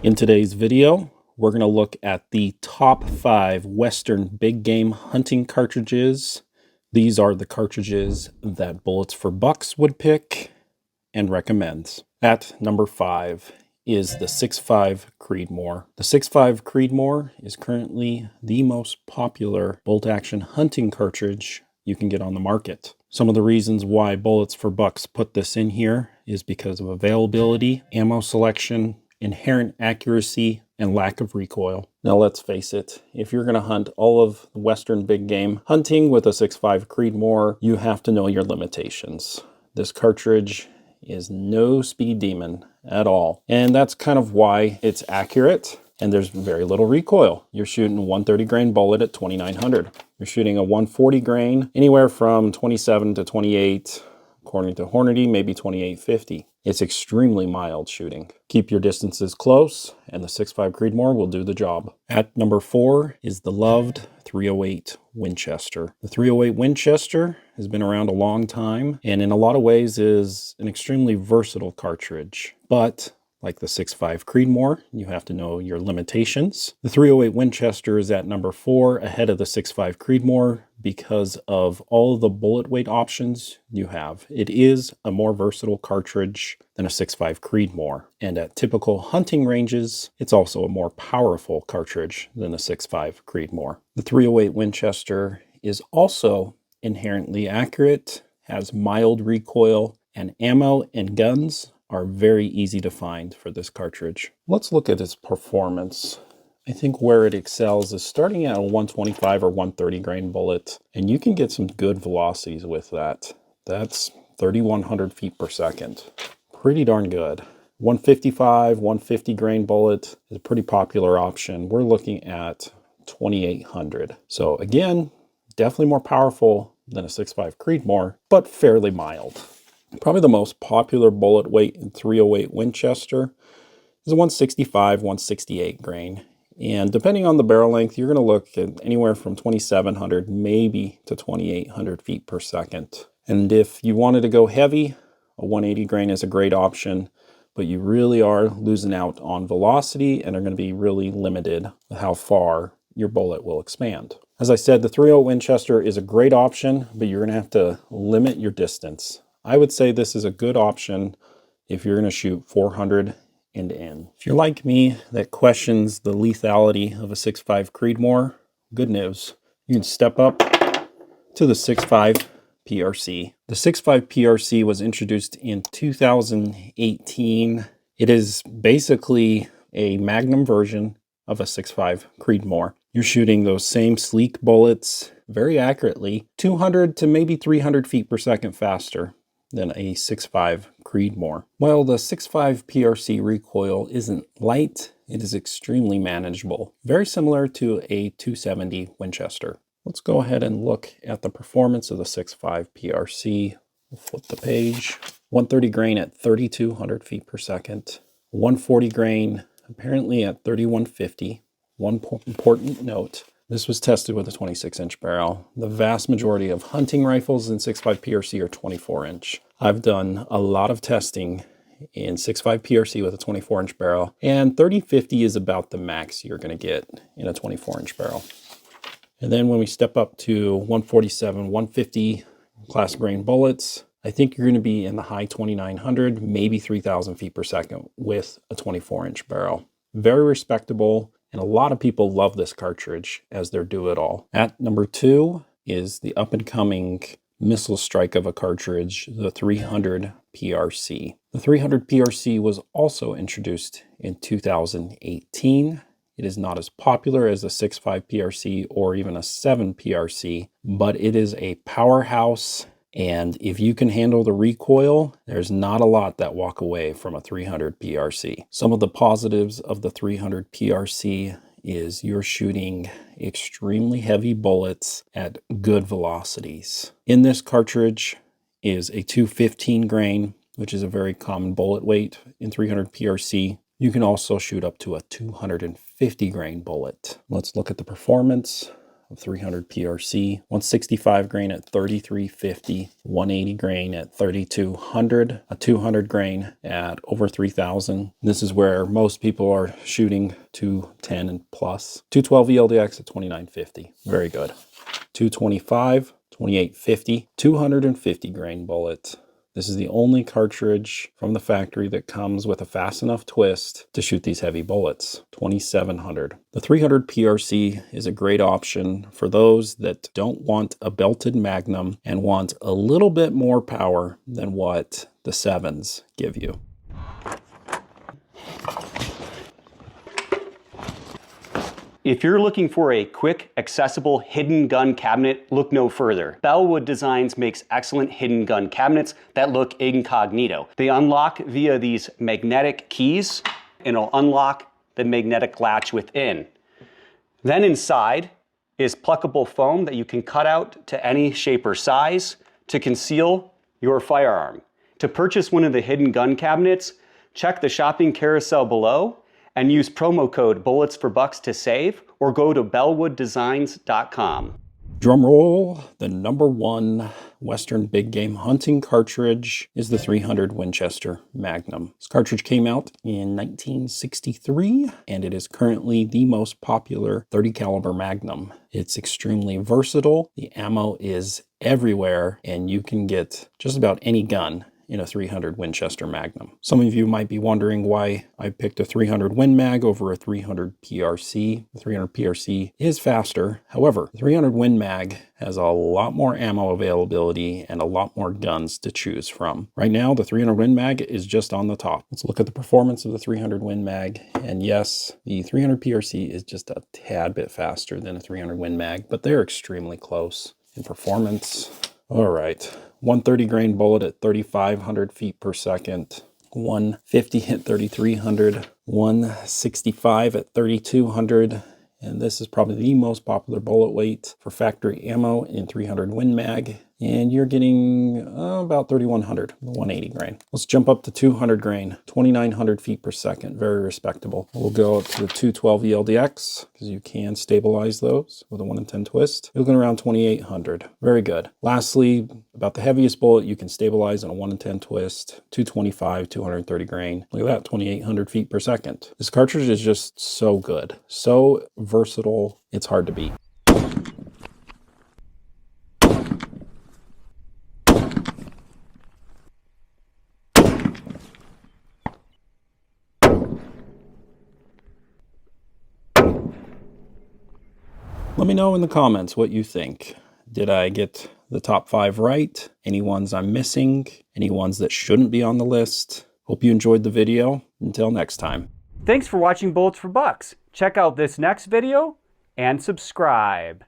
In today's video, we're going to look at the top 5 Western big game hunting cartridges. These are the cartridges that Bullets for Bucks would pick and recommends. At number 5 is the 6.5 Creedmoor. The 6.5 Creedmoor is currently the most popular bolt-action hunting cartridge you can get on the market. Some of the reasons why Bullets for Bucks put this in here is because of availability, ammo selection, inherent accuracy, and lack of recoil. Now let's face it, if you're going to hunt all of Western big game hunting with a 6.5 Creedmoor, you have to know your limitations. This cartridge is no speed demon at all, and that's kind of why it's accurate and there's very little recoil. You're shooting a 130 grain bullet at 2900. You're shooting a 140 grain anywhere from 27 to 28, according to Hornady, maybe 2850. It's extremely mild shooting. Keep your distances close, and the 6.5 Creedmoor will do the job. At number 4 is the loved 308 Winchester. The 308 Winchester has been around a long time, and in a lot of ways is an extremely versatile cartridge. But like the 6.5 Creedmoor, you have to know your limitations. The 308 Winchester is at number 4 ahead of the 6.5 Creedmoor because of all of the bullet weight options you have. It is a more versatile cartridge than a 6.5 Creedmoor. And at typical hunting ranges, it's also a more powerful cartridge than the 6.5 Creedmoor. The 308 Winchester is also inherently accurate, has mild recoil, and ammo and guns are very easy to find for this cartridge. Let's look at its performance. I think where it excels is starting at a 125 or 130 grain bullet, and you can get some good velocities with that. That's 3,100 feet per second. Pretty darn good. 155, 150 grain bullet is a pretty popular option. We're looking at 2,800. So again, definitely more powerful than a 6.5 Creedmoor, but fairly mild. Probably the most popular bullet weight in 308 Winchester is a 165, 168 grain. And depending on the barrel length, you're going to look at anywhere from 2,700 maybe to 2,800 feet per second. And if you wanted to go heavy, a 180 grain is a great option, but you really are losing out on velocity and are going to be really limited with how far your bullet will expand. As I said, the 308 Winchester is a great option, but you're going to have to limit your distance. I would say this is a good option if you're going to shoot 400 and in. If you're like me that questions the lethality of a 6.5 Creedmoor, good news. You can step up to the 6.5 PRC. The 6.5 PRC was introduced in 2018. It is basically a magnum version of a 6.5 Creedmoor. You're shooting those same sleek bullets very accurately, 200 to maybe 300 feet per second faster than a 6.5 Creedmoor. While the 6.5 PRC recoil isn't light, it is extremely manageable. Very similar to a 270 Winchester. Let's go ahead and look at the performance of the 6.5 PRC. We'll flip the page. 130 grain at 3,200 feet per second. 140 grain apparently at 3,150. One important note. This was tested with a 26-inch barrel. The vast majority of hunting rifles in 6.5 PRC are 24-inch. I've done a lot of testing in 6.5 PRC with a 24-inch barrel, and 30-50 is about the max you're going to get in a 24-inch barrel. And then when we step up to 147, 150 class grain bullets, I think you're going to be in the high 2,900, maybe 3,000 feet per second with a 24-inch barrel. Very respectable. And a lot of people love this cartridge as their do-it-all. At number 2 is the up-and-coming missile strike of a cartridge, the 300 PRC. The 300 PRC was also introduced in 2018. It is not as popular as the 6.5 PRC or even a 7 PRC, but it is a powerhouse. And if you can handle the recoil, there's not a lot that walk away from a 300 PRC. Some of the positives of the 300 PRC is you're shooting extremely heavy bullets at good velocities. In this cartridge is a 215 grain, which is a very common bullet weight in 300 PRC. You can also shoot up to a 250 grain bullet. Let's look at the performance of 300 PRC, 165 grain at 3350, 180 grain at 3200, a 200 grain at over 3000. This is where most people are shooting 210 and plus. 212 ELDX at 2950. Very good. 225, 2850, 250 grain bullet. This is the only cartridge from the factory that comes with a fast enough twist to shoot these heavy bullets. 2700. The 300 PRC is a great option for those that don't want a belted magnum and want a little bit more power than what the 7s give you. If you're looking for a quick, accessible hidden gun cabinet, look no further. Bellwood Designs makes excellent hidden gun cabinets that look incognito. They unlock via these magnetic keys, and it'll unlock the magnetic latch within. Then inside is pluckable foam that you can cut out to any shape or size to conceal your firearm. To purchase one of the hidden gun cabinets, check the shopping carousel below and use promo code BulletsForBucks to save, or go to bellwooddesigns.com. Drum roll, the #1 Western big game hunting cartridge is the 300 Winchester Magnum. This cartridge came out in 1963, and it is currently the most popular 30 caliber Magnum. It's extremely versatile, the ammo is everywhere, and you can get just about any gun in a 300 Winchester Magnum. Some of you might be wondering why I picked a 300 Win Mag over a 300 PRC. The 300 PRC is faster. However, the 300 Win Mag has a lot more ammo availability and a lot more guns to choose from. Right now, the 300 Win Mag is just on the top. Let's look at the performance of the 300 Win Mag. And yes, the 300 PRC is just a tad bit faster than a 300 Win Mag, but they're extremely close in performance. All right. 130 grain bullet at 3,500 feet per second, 150 at 3,300, 165 at 3,200, and this is probably the most popular bullet weight for factory ammo in 300 Win Mag. And you're getting about 3,100, 180 grain. Let's jump up to 200 grain, 2,900 feet per second, very respectable. We'll go up to the 212 ELDX, because you can stabilize those with a 1 in 10 twist. You're looking around 2,800, very good. Lastly, about the heaviest bullet you can stabilize on a 1 in 10 twist, 225, 230 grain. Look at that, 2,800 feet per second. This cartridge is just so good, so versatile, it's hard to beat. Let me know in the comments what you think. Did I get the top 5 right? Any ones I'm missing? Any ones that shouldn't be on the list? Hope you enjoyed the video. Until next time. Thanks for watching Bullets for Bucks. Check out this next video and subscribe.